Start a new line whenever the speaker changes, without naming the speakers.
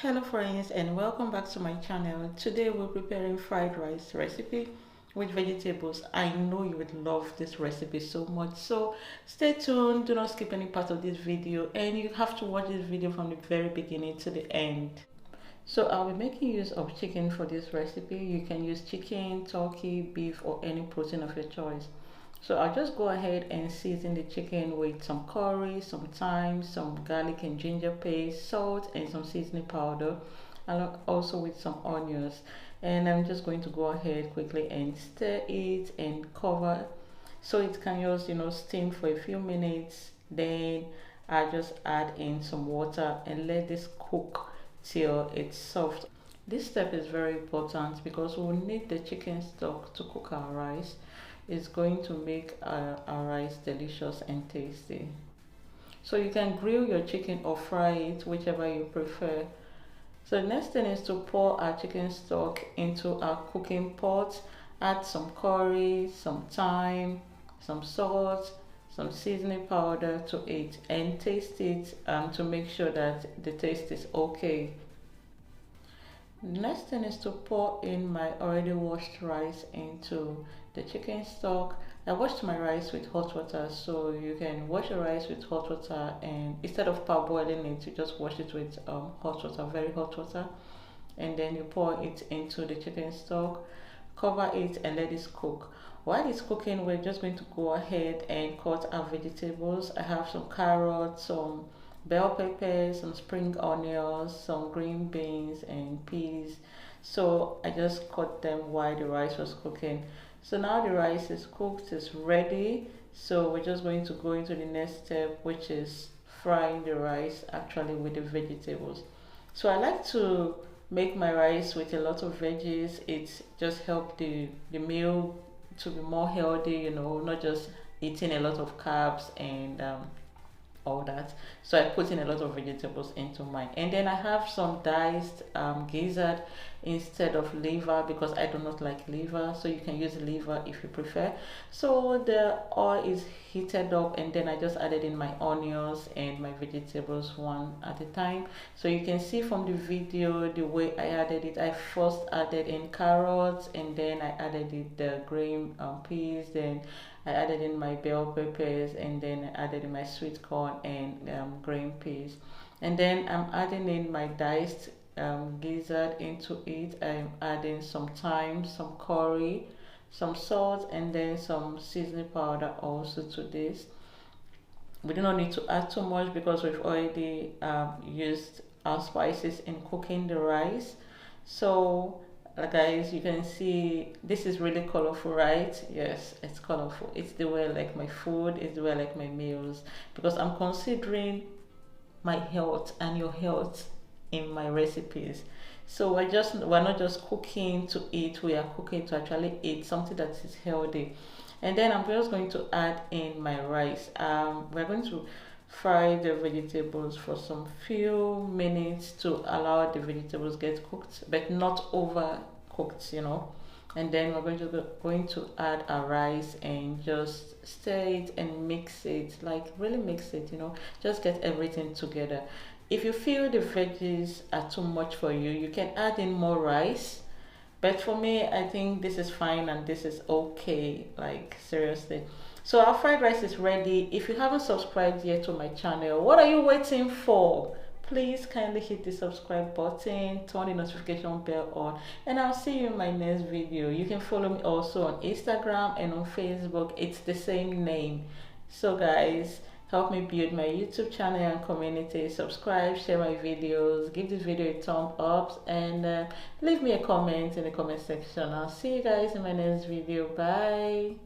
Hello friends, and welcome back to my channel. Today we're preparing fried rice recipe with vegetables. I know you would love this recipe so much, so stay tuned, do not skip any part of this video, and you have to watch this video from the very beginning to the end. So I'll be making use of chicken for this recipe. You can use chicken, turkey, beef, or any protein of your choice. So I'll just go ahead and season the chicken with some curry, some thyme, some garlic and ginger paste, salt, and some seasoning powder, and also with some onions. And I'm just going to go ahead quickly and stir it and cover so it can just steam for a few minutes. Then I just add in some water and let this cook till it's soft. This step is very important because we'll need the chicken stock to cook our rice. It's going to make our rice delicious and tasty. So you can grill your chicken or fry it, whichever you prefer. So the next thing is to pour our chicken stock into our cooking pot. Add some curry, some thyme, some salt, some seasoning powder to it, and taste it to make sure that the taste is okay. The next thing is to pour in my already washed rice into the chicken stock. I washed my rice with hot water, so you can wash your rice with hot water, and instead of parboiling it, you just wash it with hot water, very hot water, and then you pour it into the chicken stock, cover it, and let it cook. While it's cooking, we're just going to go ahead and cut our vegetables. I have some carrots, some bell peppers, some spring onions, some green beans, and peas. So I just cut them while the rice was cooking. So now the rice is cooked, it's ready. So we're just going to go into the next step, which is frying the rice actually with the vegetables. So I like to make my rice with a lot of veggies. It just helps the meal to be more healthy, not just eating a lot of carbs and all that. So I put in a lot of vegetables into mine, and then I have some diced gizzard instead of liver because I do not like liver, so you can use liver if you prefer. So the oil is heated up, and then I just added in my onions and my vegetables one at a time. So you can see from the video the way I added it. I first added in carrots, and then I added it the green peas, then I added in my bell peppers, and then I added in my sweet corn and green peas. And then I'm adding in my diced gizzard into it. I'm adding some thyme, some curry, some salt, and then some seasoning powder also to this. We do not need to add too much because we've already used our spices in cooking the rice. So guys, you can see this is really colorful, right? Yes, it's colorful. It's the way I like my food, it's the way I like my meals, because I'm considering my health and your health in my recipes. So we're not just cooking to eat, we are cooking to actually eat something that is healthy. And then I'm just going to add in my rice. We're going to fry the vegetables for some few minutes to allow the vegetables get cooked, but not overcooked, and then we're going to add our rice and just stir it and mix it, like really mix it, just get everything together. If you feel the veggies are too much for you, you can add in more rice, but for me I think this is fine and this is okay, like seriously. So our fried rice is ready. If you haven't subscribed yet to my channel, what are you waiting for? Please kindly hit the subscribe button, turn the notification bell on, and I'll see you in my next video. You can follow me also on Instagram and on Facebook. It's the same name. So guys, help me build my YouTube channel and community. Subscribe, share my videos, give this video a thumb up, and leave me a comment in the comment section. I'll see you guys in my next video. Bye.